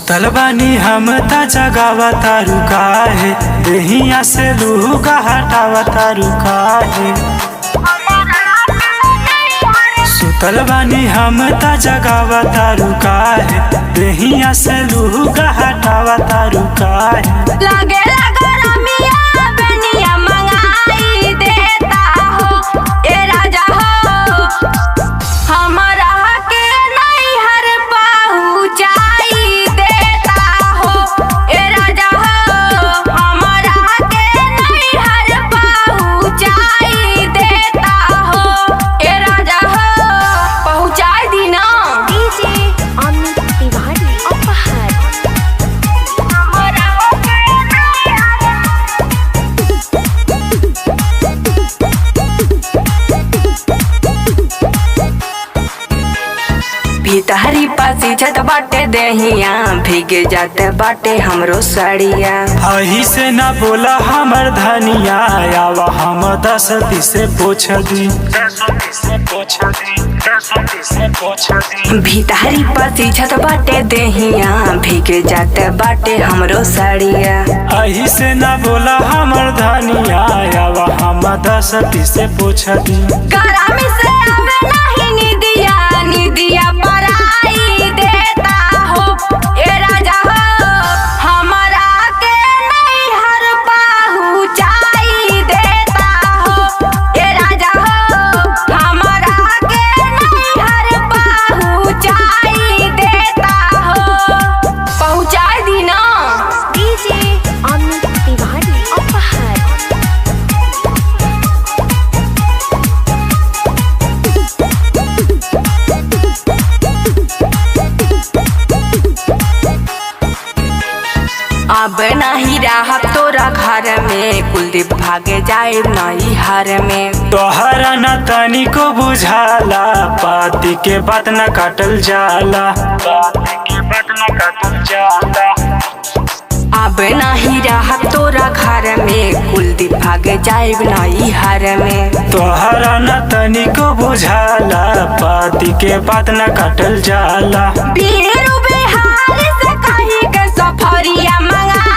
सुतल बानी हम त जगावा तारू काहे, देहिया से लूह का हटावा तारू काहे। सुतल बानी हम त जगावा तारू काहे, देहिया से लूह का हटावा तारू काहे। लागे गरमिया बनिया मंगाई देता हो ए राजा हो, हमरा के नैहर पहुँचाई देता हो ए राजा हो, हमरा के नैहर पहुँचाई देता हो ए राजा हो, पहुँचाई दी ना। डीजे अमित तिवारी अपहर। भीतरी पासी छत बाटे देहिया, भीगे जाते बाटे हमरो सड़िया। अही से ना बोला हमर धनिया, आवा हम 10 से पोछ दी। भीतरी पासी छत बाटे देहिया, भीगे जाते बाटे हमरो सड़िया। अही से ना बोला हमर धनिया, आवा हम 10 से पोछ दी। गरमी से आवे नहीं निदिया, निदिया पराई देता हो ए राजा हो, हमरा के नैहर पहुँचाई देता हो ए राजा हो, हमरा के नैहर पहुँचाई देता हो, पहुँचाई दी ना। डीजे अमित तिवारी अपहर। अब नहीं रहा तोरा घर में, कुलदीप भागे जाए नई हर में। तोहरा न तनी को बुझाला, पाती के बात न काटल जाला। अब नहीं रहा तोरा घर में, कुलदीप भागे जाए नई हर में। तोहरा न तनी को बुझाला, पाती के बात न काटल जाला। बिहार से कहीं के सफरिया मंगा